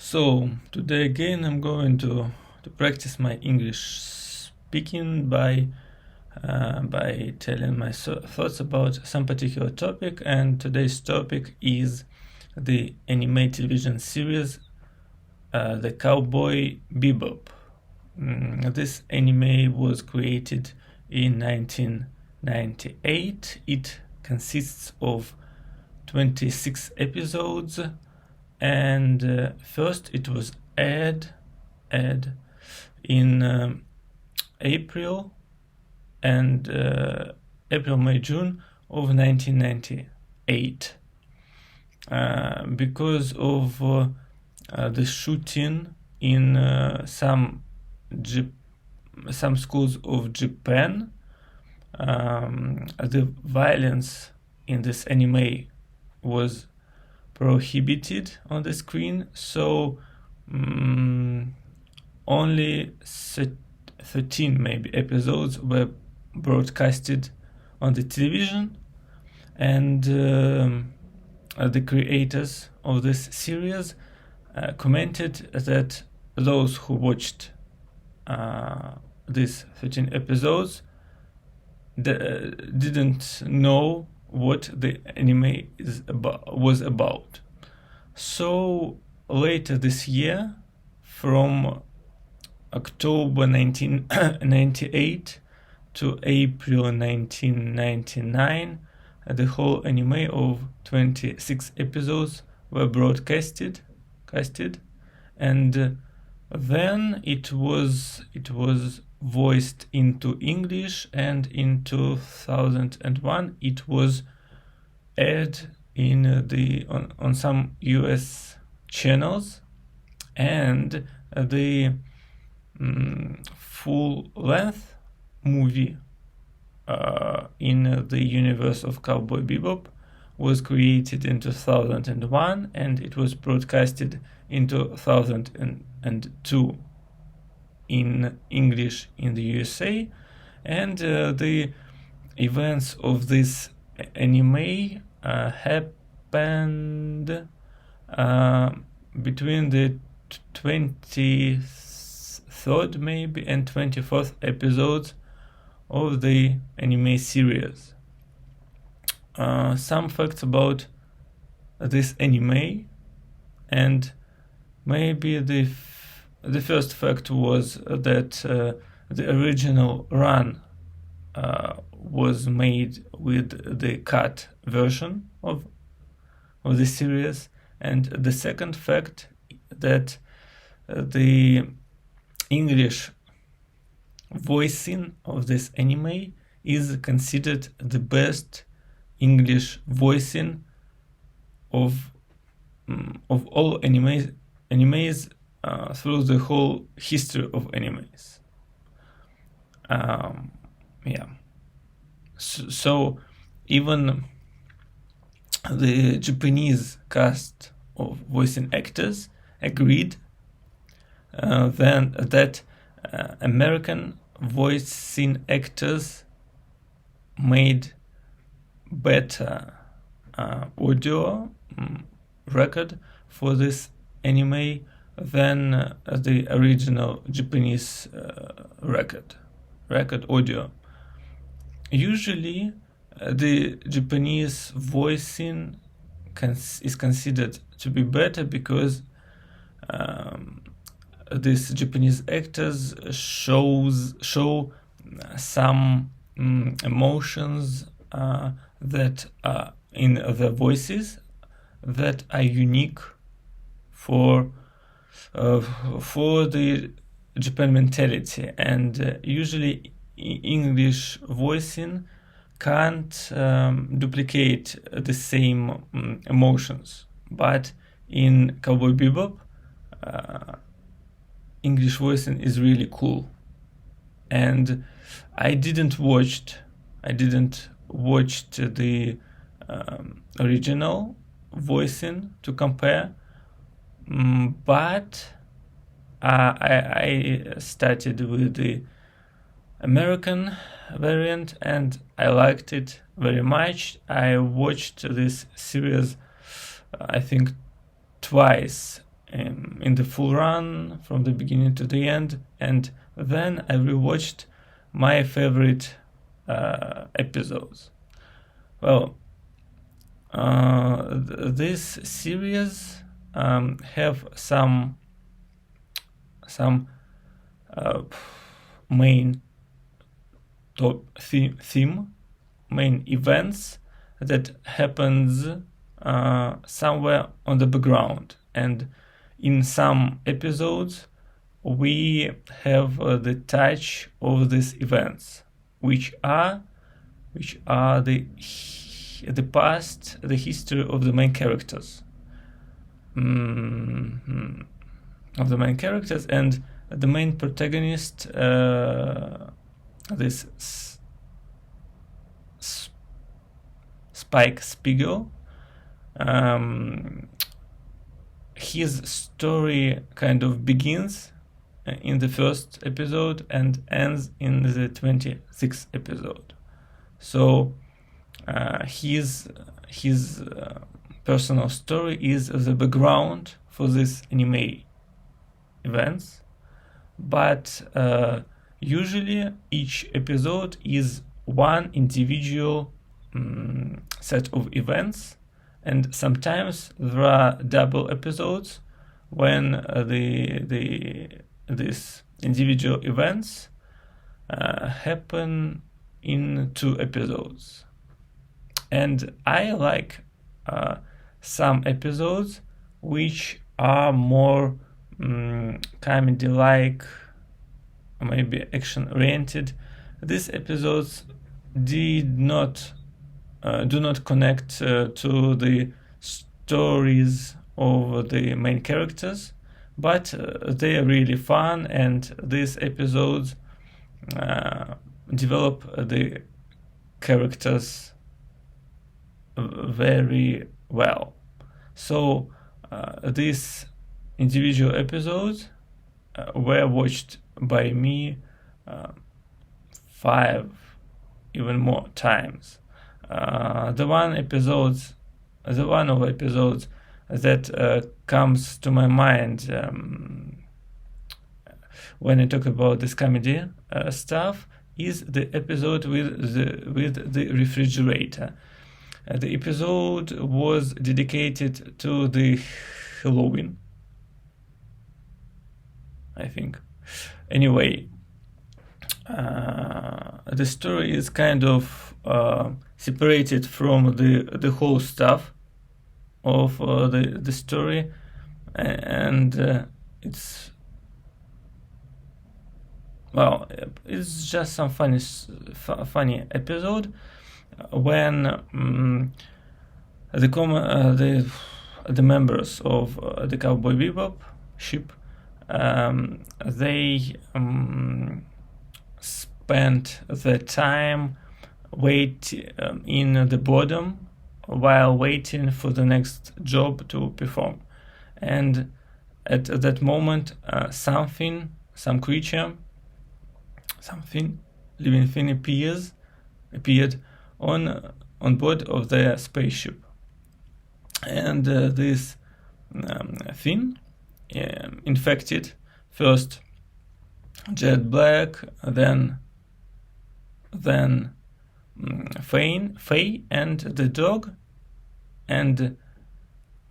So today again I'm going to practice my English speaking by telling my thoughts about some particular topic, and today's topic is the anime television series the Cowboy Bebop. This anime was created in 1998. It consists of 26 episodes, and first it was aired in April, May, June of 1998. Because of the shooting in some schools of Japan, the violence in this anime was prohibited on the screen, so only 13 maybe episodes were broadcasted on the television, and the creators of this series commented that those who watched these 13 episodes didn't know what the anime was about. So later this year, from October 1998 to April 1999, the whole anime of 26 episodes were broadcasted, and then it was voiced into English, and in 2001 it was aired on some US channels, and the full-length movie in the universe of Cowboy Bebop was created in 2001, and it was broadcasted in 2002 in English in the USA. And the events of this anime happened between the 23rd maybe and 24th episodes of the anime series. Some facts about this anime, and maybe the first fact was that the original run was made with the cut version of the series, and the second fact that the English voicing of this anime is considered the best English voicing of all animes through the whole history of animes. So even the Japanese cast of voicing actors agreed then that American voicing actors made better audio record for this anime than the original Japanese record audio. Usually the Japanese voicing is considered to be better because these Japanese actors show some emotions that are in their voices that are unique for the Japan mentality, and usually English voicing can't duplicate the same emotions. But in Cowboy Bebop, English voicing is really cool, and I didn't watch the original voicing to compare, but I started with the American variant and I liked it very much. I watched this series I think twice in the full run from the beginning to the end, and then I rewatched my favorite episodes. Well, this series have some main theme, main events that happens somewhere on the background, and in some episodes we have the touch of these events, which are the past, the history of the main characters, and the main protagonist, this Spike Spiegel. His story kind of begins in the first episode and ends in the 26th episode. So his personal story is the background for these anime events, but usually each episode is one individual set of events, and sometimes there are double episodes when these individual events happen in 2 episodes. And I like some episodes which are more comedy-like, maybe action-oriented. These episodes do not connect to the stories of the main characters, but they are really fun, and these episodes develop the characters very well. So these individual episodes were watched by me 5, even more times. The one of episodes that comes to my mind when I talk about this comedy stuff is the episode with the refrigerator. The episode was dedicated to the Halloween, I think. Anyway, the story is kind of separated from the whole stuff of the story, and it's just some funny episode when the members of the Cowboy Bebop ship they spent the time in the bottom while waiting for the next job to perform, and at that moment some living thing appeared on board of the spaceship, and this thing infected first Jet Black, then Faye and the dog, and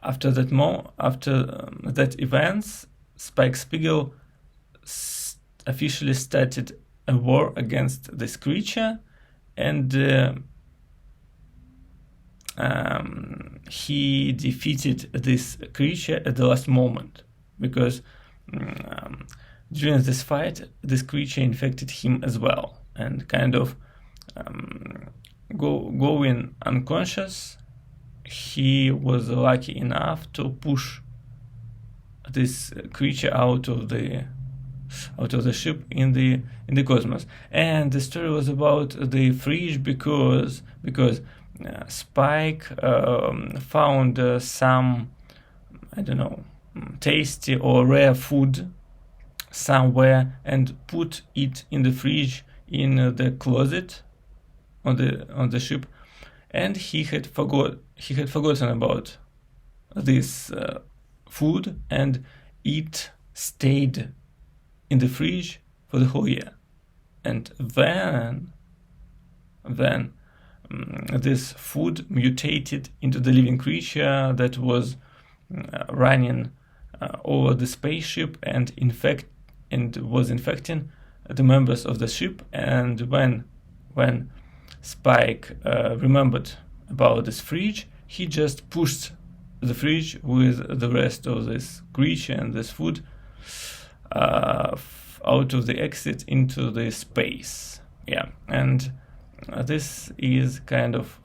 after that events, Spike Spiegel officially started a war against this creature, and he defeated this creature at the last moment, because during this fight this creature infected him as well, and kind of going unconscious. He was lucky enough to push this creature out of the ship in the cosmos. And the story was about the fridge because Spike found some, I don't know, tasty or rare food somewhere and put it in the fridge in the closet on the ship, and he had forgotten about this food, and it stayed in the fridge for the whole year. And then this food mutated into the living creature that was running over the spaceship and was infecting the members of the ship. And when Spike remembered about this fridge, he just pushed the fridge with the rest of this creature and this food out of the exit into the space. Yeah, and this is kind of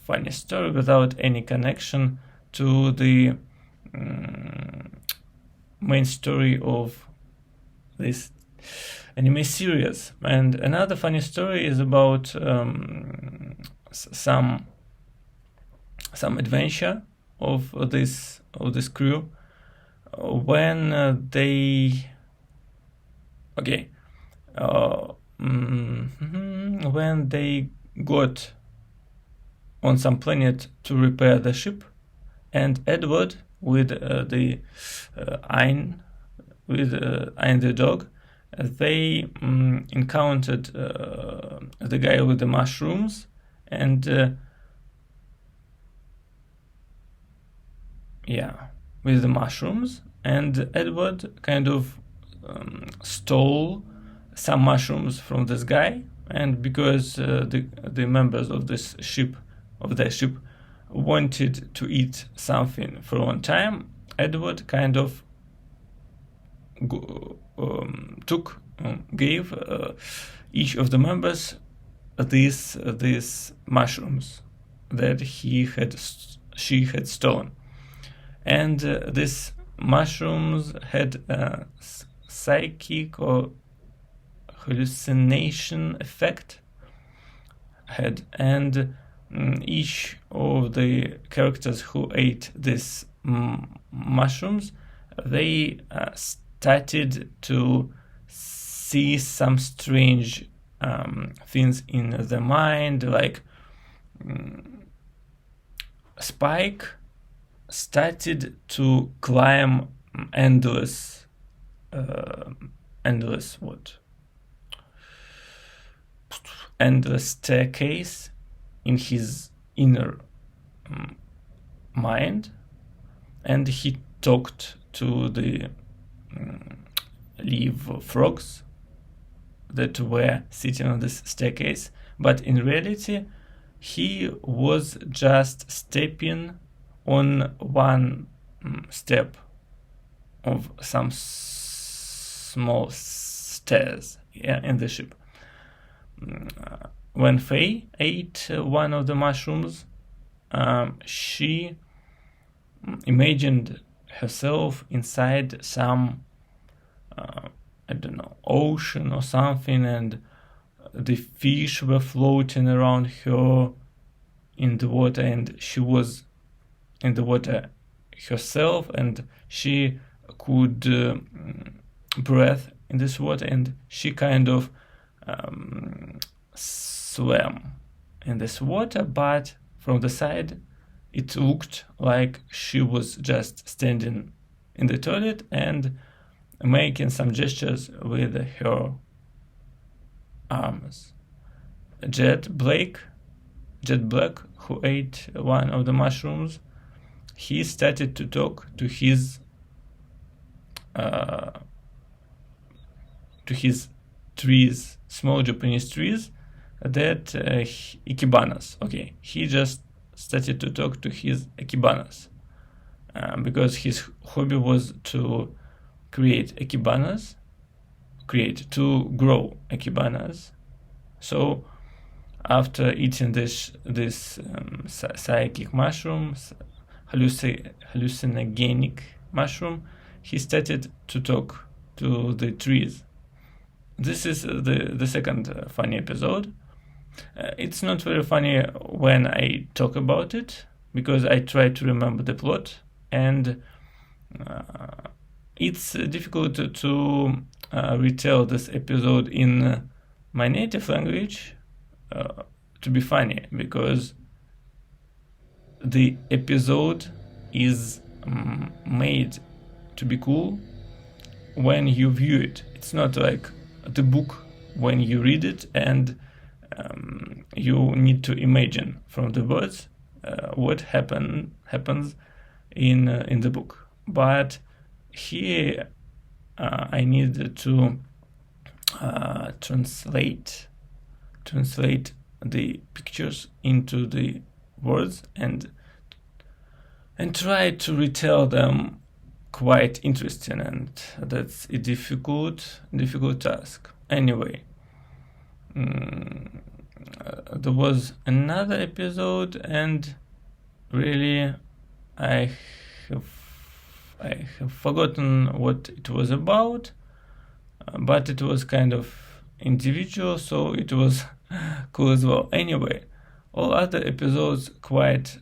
funny story without any connection to the main story of this anime series. And another funny story is about some adventure of this crew when when they got on some planet to repair the ship, and Edward with the Ein the dog, they encountered the guy with the mushrooms, and with the mushrooms, and Edward kind of stole some mushrooms from this guy, and because the members of their ship wanted to eat something for a long time, Edward kind of gave each of the members these mushrooms that she had stolen, and these mushrooms had a psychic or hallucination effect, and each of the characters who ate these mushrooms, they started to see some strange things in their mind, like Spike started to climb endless staircase in his inner mind, and he talked to the live frogs that were sitting on this staircase, but in reality he was just stepping on one step of some small stairs in the ship. When Faye ate one of the mushrooms, she imagined herself inside some ocean or something, and the fish were floating around her in the water, and she was in the water herself, and she could breathe in this water, and she kind of swam in this water, but from the side it looked like she was just standing in the toilet and making some gestures with her arms. Jet Black, who ate one of the mushrooms, he started to talk to his trees, small Japanese trees, that ikibanas. Okay, he just started to talk to his ikibanas because his hobby was to to grow ikibanas. So after eating this psychic mushroom, hallucinogenic mushroom, he started to talk to the trees. This is the second funny episode. It's not very funny when I talk about it, because I try to remember the plot, and it's difficult to retell this episode in my native language to be funny, because the episode is made to be cool when you view it. It's not like the book when you read it and you need to imagine from the words what happens in the book. But here I need to translate the pictures into the words and try to retell them quite interesting, and that's a difficult task. Anyway, there was another episode, and really I have forgotten what it was about, but it was kind of individual, so it was cool as well. Anyway, all other episodes quite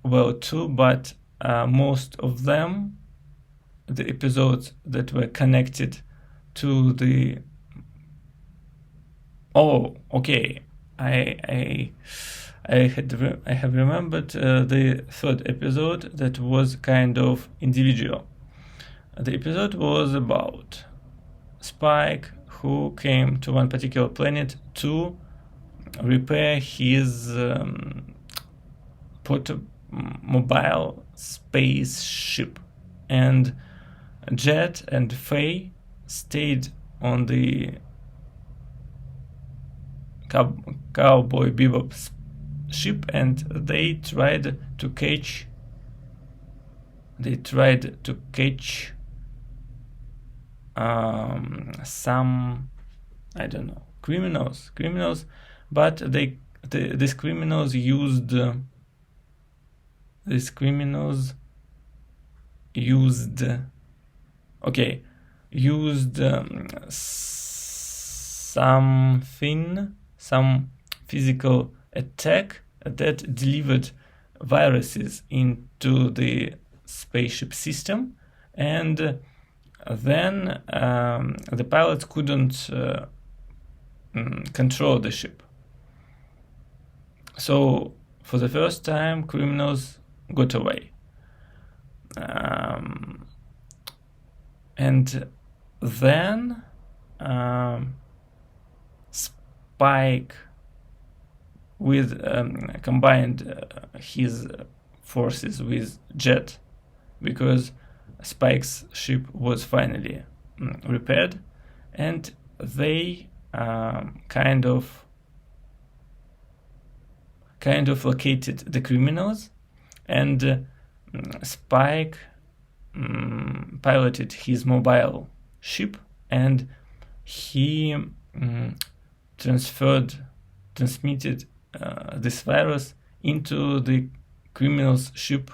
well too, but most of them, the episodes that were connected to the I have remembered the third episode that was kind of individual. The episode was about Spike, who came to one particular planet to repair his mobile spaceship, and Jet and Faye stayed on the Cowboy Bebop ship, and they tried to catch some, I don't know, criminals, but these criminals used some physical attack that delivered viruses into the spaceship system, and then the pilots couldn't control the ship. So for the first time, criminals got away. And then Spike combined his forces with Jet, because Spike's ship was finally repaired, and they kind of located the criminals, and Spike piloted his mobile ship, and he transmitted this virus into the criminal's ship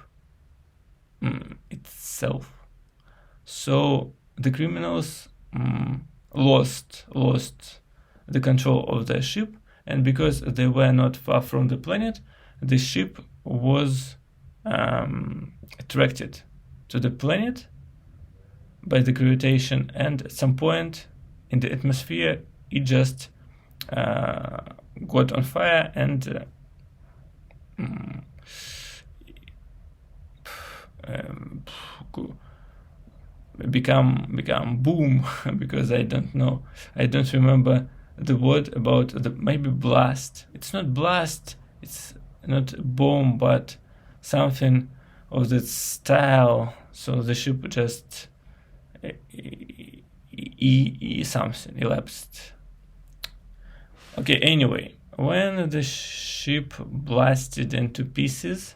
itself. So the criminals lost the control of their ship, and because they were not far from the planet, the ship was attracted to the planet by the gravitation, and at some point in the atmosphere it just got on fire and become boom because I don't remember the word about the, maybe blast. It's not blast, it's not bomb, but something of that style. So the ship just something elapsed. Okay, anyway, when the ship blasted into pieces,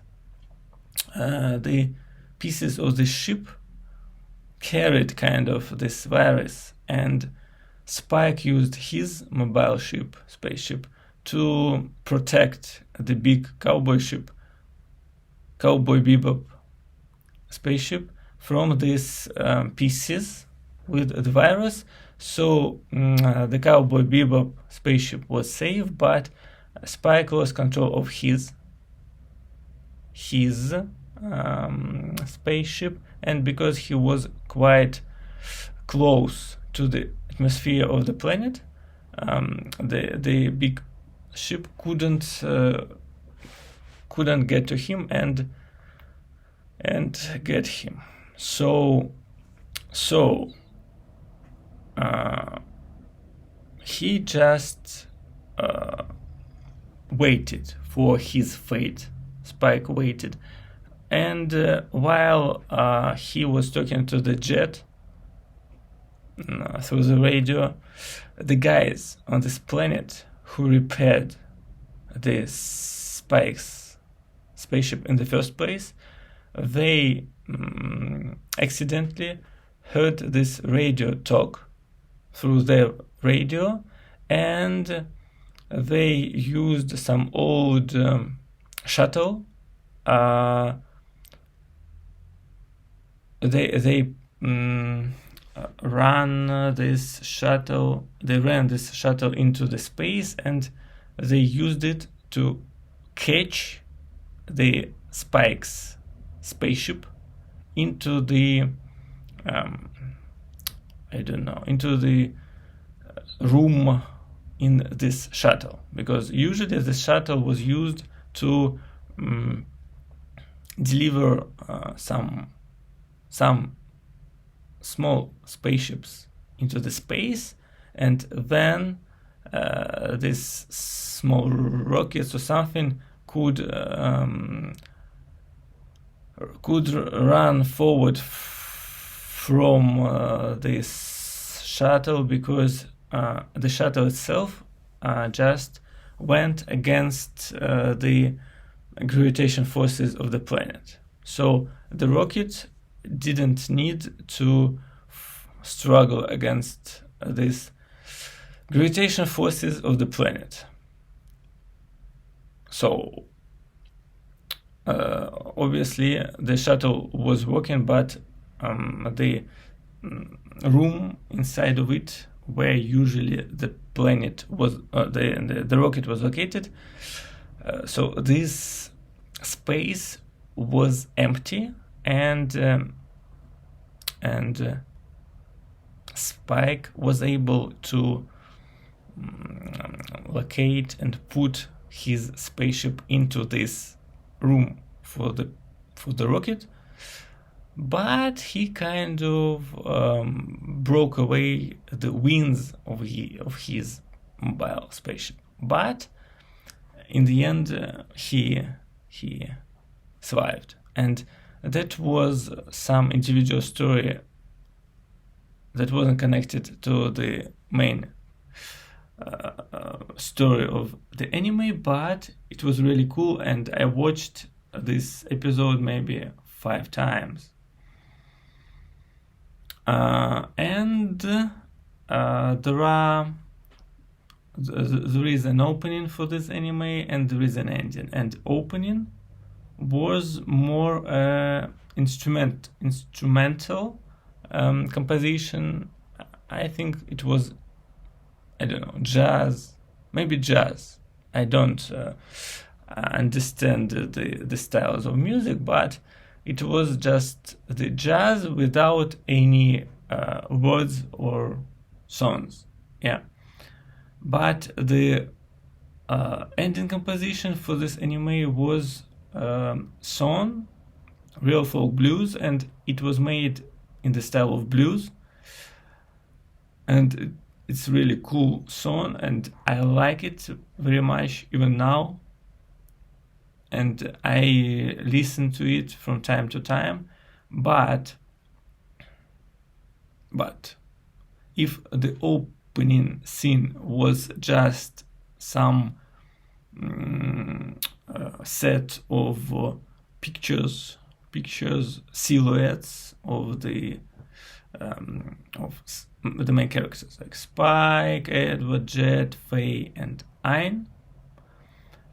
the pieces of the ship carried kind of this virus, and Spike used his mobile spaceship, to protect the big Cowboy Bebop spaceship from these pieces with the virus. So the Cowboy Bebop spaceship was safe, but Spike lost control of his spaceship, and because he was quite close to the atmosphere of the planet, the big ship couldn't get to him and get him. So uh, he just waited for his fate. Spike waited, and while he was talking to the Jet through the radio, the guys on this planet who repaired the Spike's spaceship in the first place, they accidentally heard this radio talk through their radio, and they used some old shuttle. They ran this shuttle. They ran this shuttle into the space, and they used it to catch the Spike's spaceship into the into the room in this shuttle, because usually the shuttle was used to deliver some small spaceships into the space, and then this small rockets or something could run forward from this shuttle, because the shuttle itself just went against the gravitation forces of the planet. So the rocket didn't need to struggle against these gravitation forces of the planet. So obviously the shuttle was working, but the room inside of it, where usually the planet was, the rocket was located, so this space was empty, and Spike was able to locate and put his spaceship into this room for the rocket, but he kind of broke away the wings of his mobile spaceship. But in the end, he survived, and that was some individual story that wasn't connected to the main story of the anime, but it was really cool, and I watched this episode maybe 5 times. And there is an opening for this anime, and there is an ending. And opening was more instrumental composition. I think it was, I don't know, jazz, maybe jazz. I don't understand the styles of music, but it was just the jazz without any words or songs. Yeah. But the ending composition for this anime was song, real folk blues, and it was made in the style of blues. And it's really cool song, and I like it very much even now. And I listen to it from time to time, but if the opening scene was just some set of pictures, silhouettes of the main characters, like Spike, Edward, Jet, Faye, and Ein,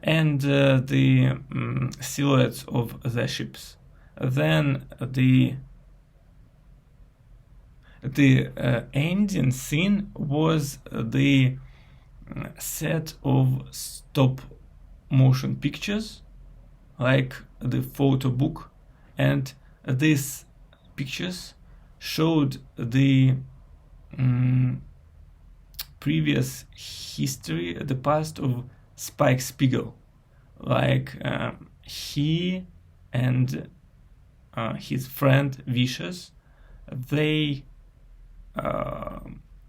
and the silhouettes of the ships. Then the ending scene was the set of stop motion pictures, like the photo book, and these pictures showed the previous history, the past of Spike Spiegel, like he and his friend Vicious, they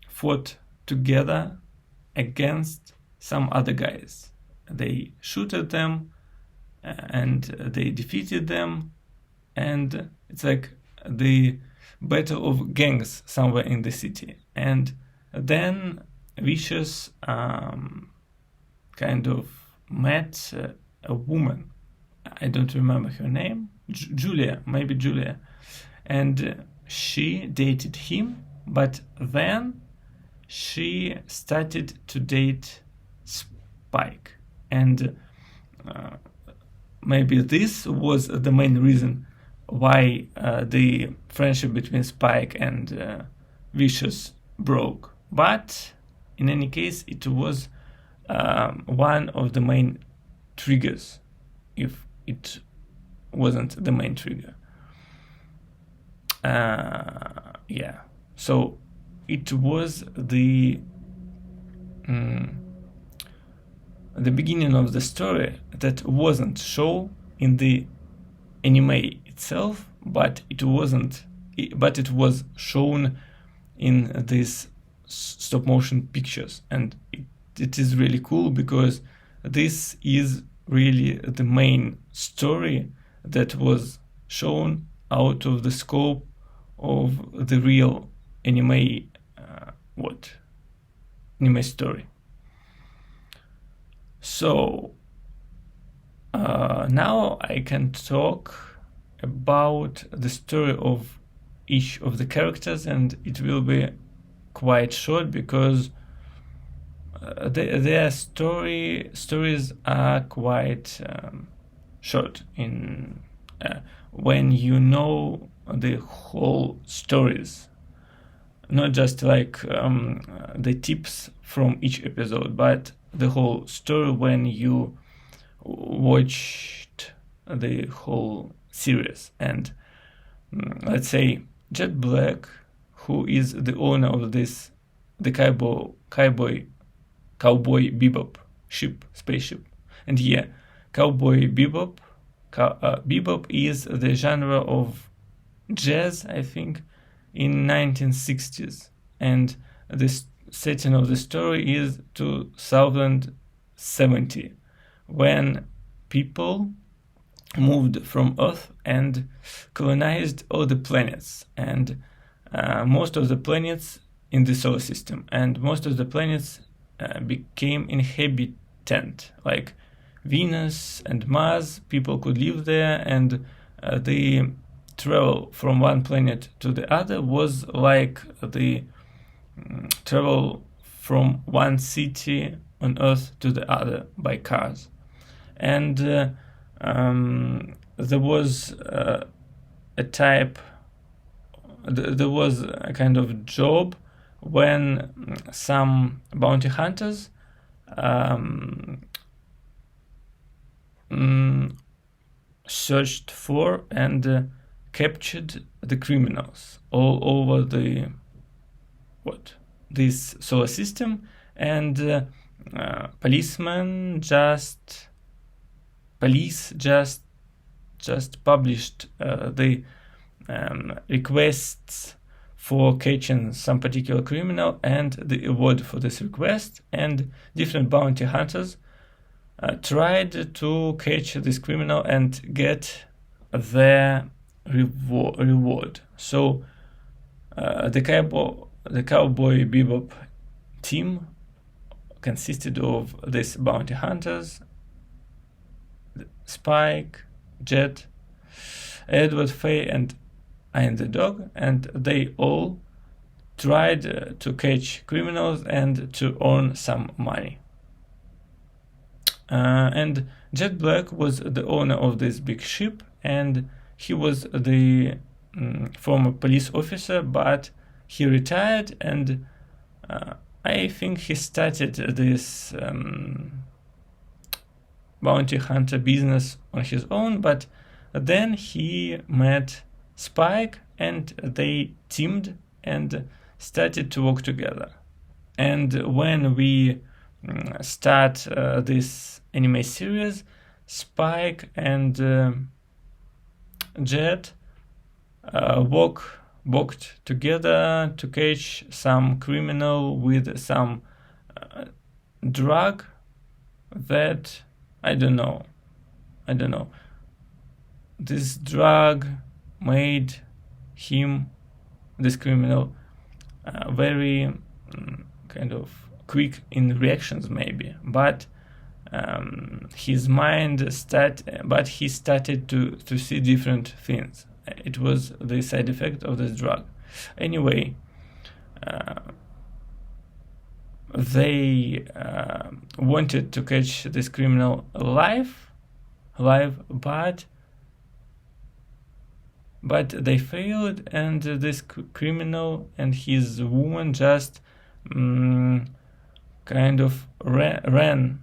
fought together against some other guys. They shoot at them and they defeated them, and it's like the battle of gangs somewhere in the city. And then Vicious kind of met a woman. I don't remember her name. Julia, maybe Julia. And she dated him, but then she started to date Spike. And maybe this was the main reason why the friendship between Spike and Vicious broke. But in any case, it was one of the main triggers, if it wasn't the main trigger. Yeah, so it was the beginning of the story that wasn't shown in the anime itself, but it was shown in these stop motion pictures, and it is really cool because this is really the main story that was shown out of the scope of the real anime anime story. So now I can talk about the story of each of the characters, and it will be quite short because their stories are quite short in when you know the whole stories, not just like the tips from each episode, but the whole story when you watched the whole series. And let's say Jet Black, who is the owner of this, the Cowboy Bebop spaceship. And yeah, Cowboy Bebop. Bebop is the genre of jazz, I think, in 1960s, and the setting of the story is 2070, when people moved from Earth and colonized all the planets, and most of the planets in the solar system, and most of the planets became inhabitant, like Venus and Mars. People could live there, and the travel from one planet to the other was like the travel from one city on Earth to the other by cars. And there was a kind of job when some bounty hunters searched for and captured the criminals all over this solar system, and police just published the requests for catching some particular criminal and the award for this request, and different bounty hunters tried to catch this criminal and get their reward. So the Cowboy Bebop team consisted of these bounty hunters: Spike, Jet, Edward, Faye, and Ian the dog, and they all tried to catch criminals and to earn some money. And Jet Black was the owner of this big ship, and he was the former police officer, but he retired, and I think he started this bounty hunter business on his own, but then he met Spike and they teamed and started to work together. And when we start this anime series, Spike and Jet worked together to catch some criminal with some drug that I don't know. This drug made him, this criminal, very kind of quick in reactions maybe, but his mind he started to see different things. It was the side effect of this drug. Anyway, they wanted to catch this criminal alive, but they failed, and this criminal and his woman just kind of ran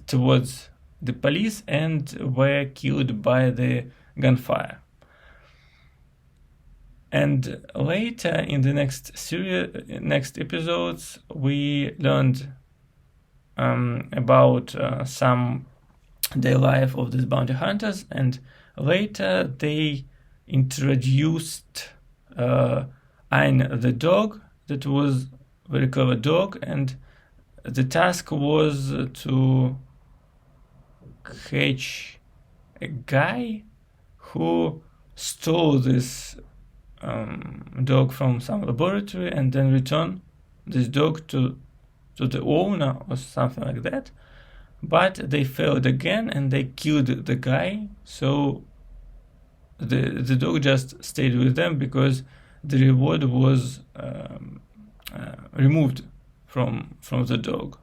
towards the police and were killed by the gunfire. And later in the next episodes, we learned about some day life of these bounty hunters, and later they introduced Ein the dog. That was a very clever dog, and the task was to catch a guy who stole this dog from some laboratory and then return this dog to the owner or something like that. But they failed again and they killed the guy, so the dog just stayed with them because the reward was removed from the dog.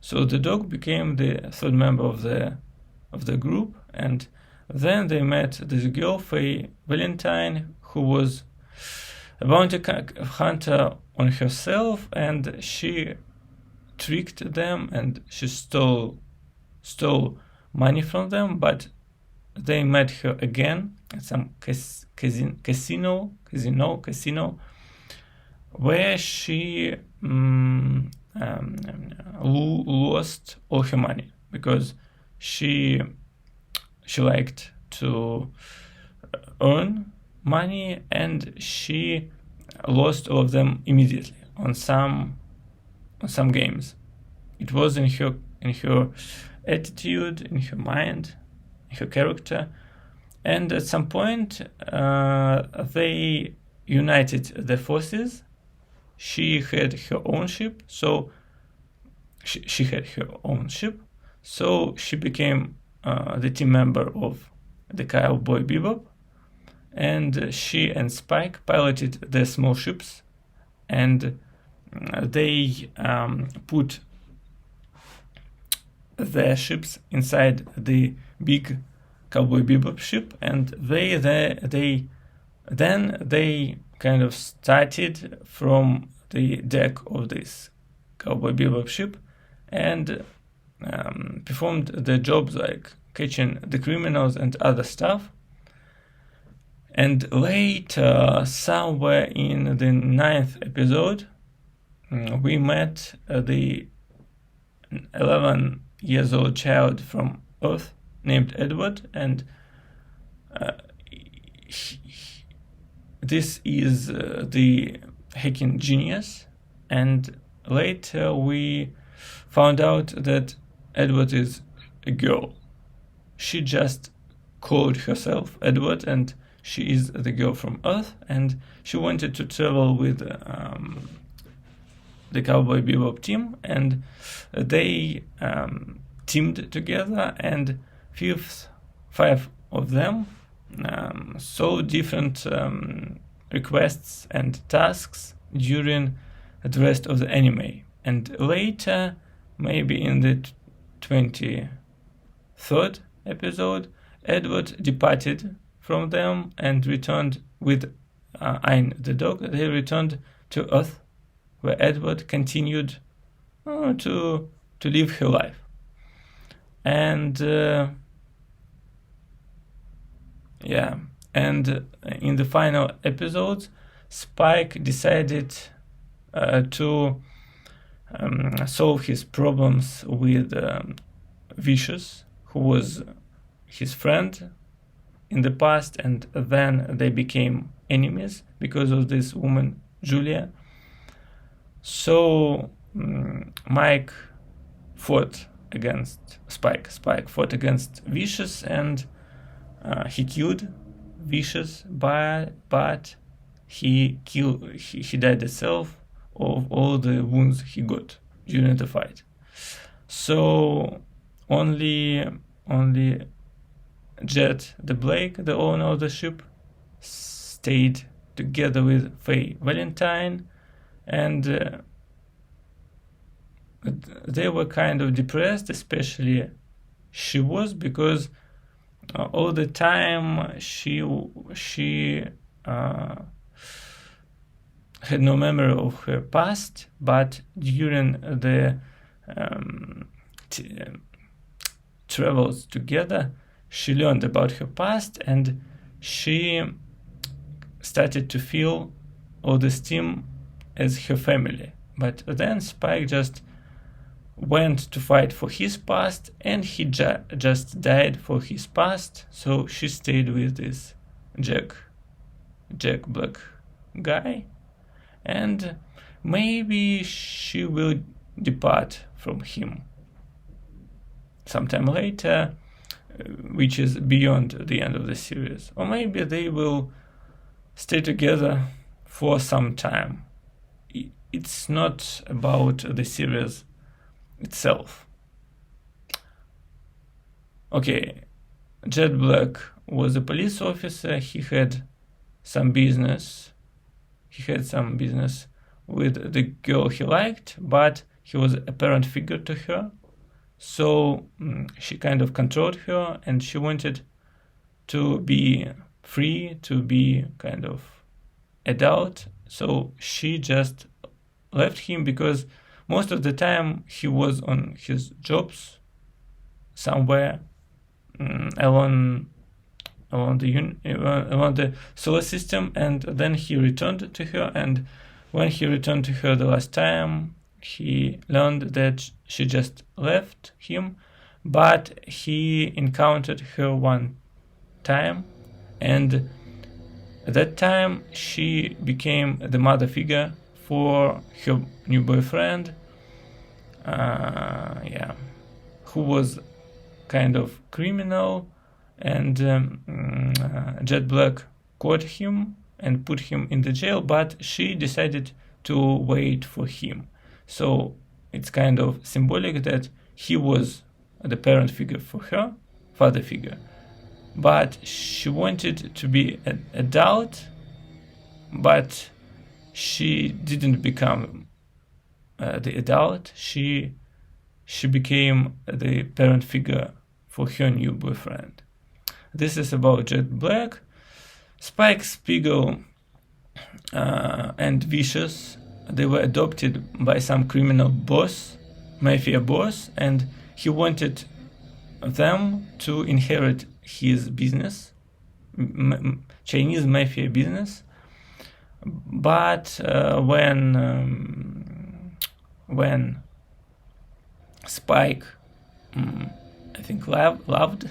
So the dog became the third member of the group, and then they met this girl, Faye Valentine, who was a bounty hunter on herself, and she tricked them and she stole money from them. But they met her again at some casino, where she lost all her money because she liked to earn money, and she lost all of them immediately on some games. It was in her attitude, in her mind, in her character, and at some point they united their forces. She had her own ship, so she became the team member of the Cowboy Bebop, and she and Spike piloted the small ships, and they put their ships inside the big Cowboy Bebop ship, and they kind of started from the deck of this Cowboy Bebop ship and performed the jobs like catching the criminals and other stuff. And later, somewhere in the 9th episode, we met the 11-year-old child from Earth named Edward, and this is the hacking genius. And later we found out that Edward is a girl. She just called herself Edward, and she is the girl from Earth, and she wanted to travel with the Cowboy Bebop team, and they teamed together, and 5 of them saw different requests and tasks during the rest of the anime. And later, maybe in the 23rd episode, Edward departed from them and returned with Ein the dog. They returned to Earth, where Edward continued to live her life. And and in the final episodes, Spike decided to solve his problems with Vicious, who was his friend in the past, and then they became enemies because of this woman, Julia. So Mike fought against Spike. Spike fought against Vicious, and he killed Vicious, but he died himself of all the wounds he got during the fight. So only Jet the Blake, the owner of the ship, stayed together with Faye Valentine, and they were kind of depressed, especially she was, because all the time she had no memory of her past, but during the travels together, she learned about her past, and she started to feel all this team as her family. But then Spike just went to fight for his past, and he just died for his past, so she stayed with this Jack Black guy, and maybe she will depart from him sometime later, which is beyond the end of the series, or maybe they will stay together for some time. It's not about the series itself. Okay, Jet Black was a police officer. He had some business. With the girl he liked, but he was a parent figure to her. So she kind of controlled her, and she wanted to be free, to be kind of adult. So she just left him, because most of the time he was on his jobs somewhere along the solar system, and then he returned to her. And when he returned to her the last time, he learned that she just left him, but he encountered her one time, and at that time she became the mother figure for her new boyfriend, who was kind of criminal, and Jet Black caught him and put him in the jail, but she decided to wait for him. So it's kind of symbolic that he was the parent figure for her, father figure, but she wanted to be an adult, but she didn't become the adult. She became the parent figure for her new boyfriend. This is about Jet Black. Spike Spiegel and Vicious, they were adopted by some criminal boss, mafia boss, and he wanted them to inherit his business, Chinese mafia business. But when Spike, I think, loved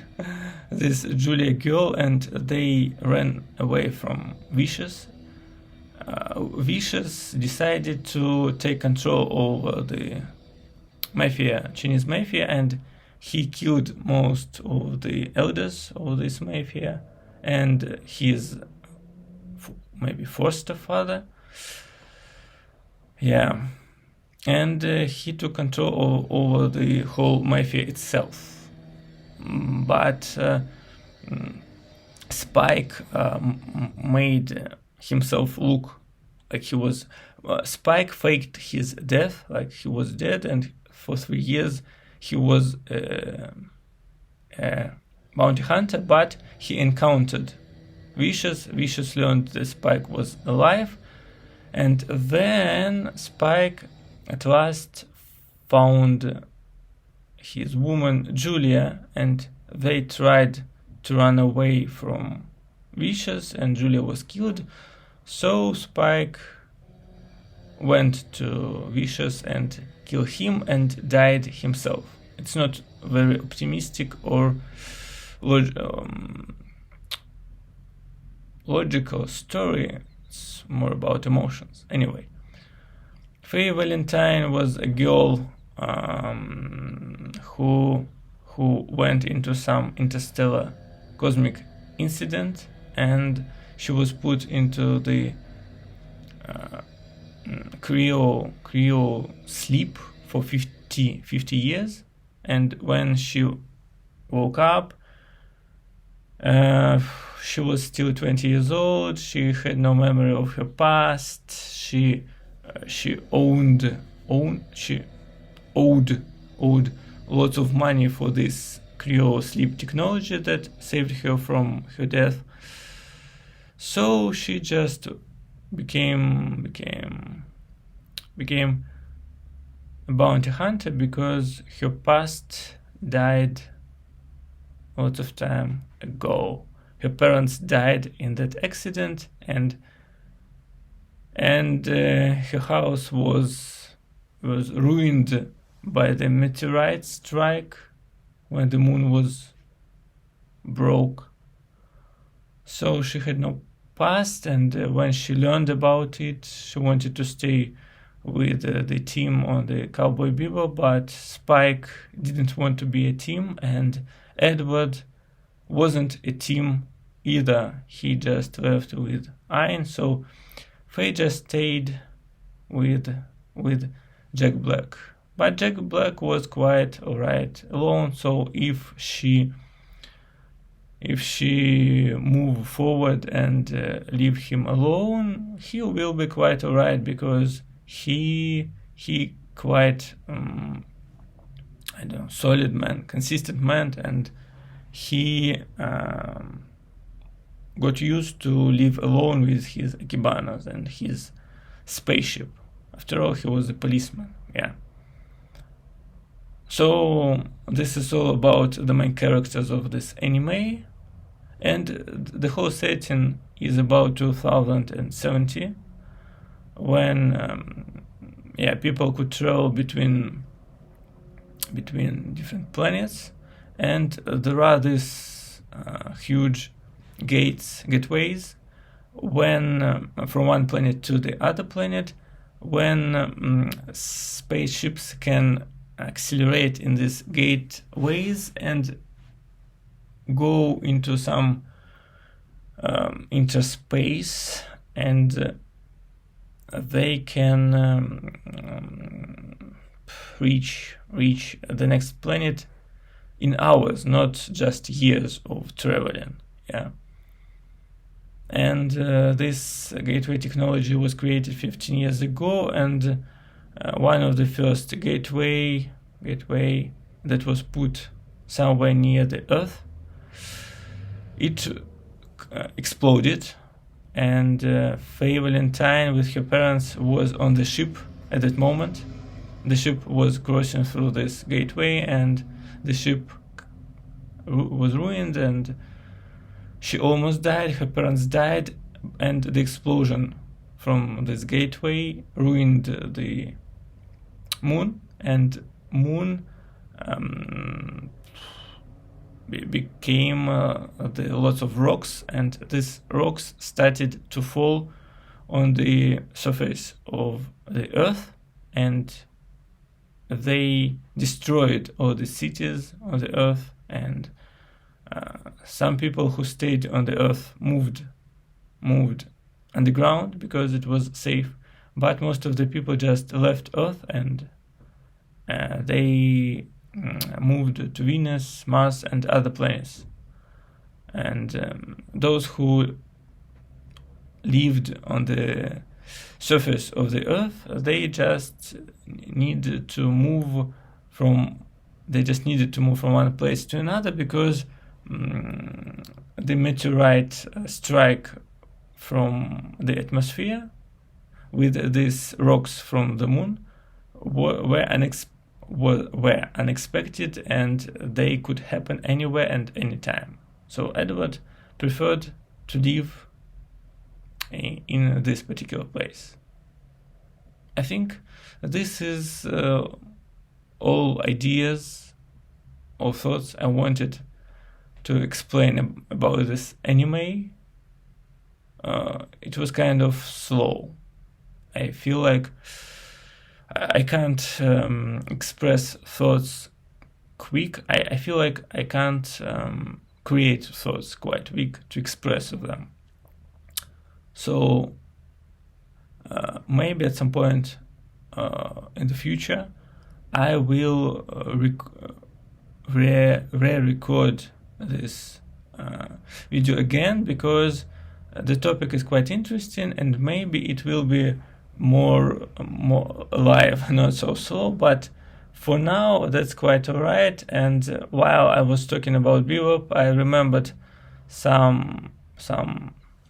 this Julia girl, and they ran away from Vicious, Vicious decided to take control over the mafia, Chinese mafia, and he killed most of the elders of this mafia and his maybe foster father. Yeah. And he took control over the whole mafia itself. But Spike made himself look like he was... Spike faked his death, like he was dead, and for 3 years he was a bounty hunter, but he encountered Vicious. Vicious learned that Spike was alive, and then Spike at last found his woman Julia, and they tried to run away from Vicious, and Julia was killed. So Spike went to Vicious and killed him and died himself. It's not very optimistic or logical story. It's more about emotions. Anyway, Faye Valentine was a girl who went into some interstellar cosmic incident, and she was put into the cryo sleep for 50 years, and when she woke up, she was still 20 years old. She had no memory of her past. She owed lots of money for this cryo sleep technology that saved her from her death. So she just became a bounty hunter because her past died a lot of time ago. Her parents died in that accident, and her house was ruined by the meteorite strike when the moon was broke. So she had no past, and when she learned about it, she wanted to stay with the team on the Cowboy Bebop, but Spike didn't want to be a team, and Edward wasn't a team either. He just left with Ian, so Faye just stayed with Jack Black. But Jack Black was quite alright alone, so if she move forward and leave him alone, he will be quite alright, because he quite solid man, consistent man, and he got used to live alone with his ekibanas and his spaceship. After all, he was a policeman. Yeah. So this is all about the main characters of this anime, and the whole setting is about 2070, when people could travel between different planets, and there are these huge gateways when from one planet to the other planet, when spaceships can accelerate in these gateways and go into some interspace, and they can reach the next planet in hours, not just years of traveling. Yeah. And this gateway technology was created 15 years ago, and one of the first gateway that was put somewhere near the Earth, it exploded, and Faye Valentine with her parents was on the ship at that moment. The ship was crossing through this gateway, and the ship was ruined, and she almost died. Her parents died, and the explosion from this gateway ruined the moon, and moon became lots of rocks, and these rocks started to fall on the surface of the Earth, and they destroyed all the cities on the Earth, and some people who stayed on the Earth moved underground because it was safe, but most of the people just left Earth, and they moved to Venus, Mars, and other planets. And those who lived on the surface of the Earth, they just needed to move from one place to another, because the meteorite strike from the atmosphere with these rocks from the moon were unexpected, and they could happen anywhere and anytime. So Edward preferred to live in this particular place. I think this is all ideas or thoughts I wanted to explain about this anime. it was kind of slow. I feel like I can't express thoughts quick. I feel like I can't create thoughts quite quick to express them. So maybe at some point in the future, I will re-record this video again, because the topic is quite interesting, and maybe it will be more alive, not so slow. But for now, that's quite alright. And while I was talking about Bebop, I remembered some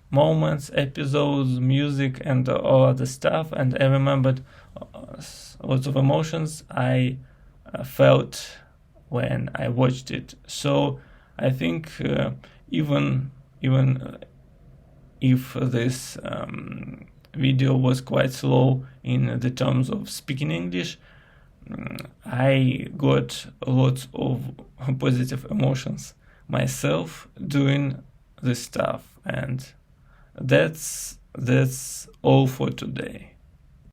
moments, episodes, music, and all other stuff, and I remembered lots of emotions I felt when I watched it. So I think even if this video was quite slow in the terms of speaking English, I got lots of positive emotions myself doing this stuff, and that's all for today.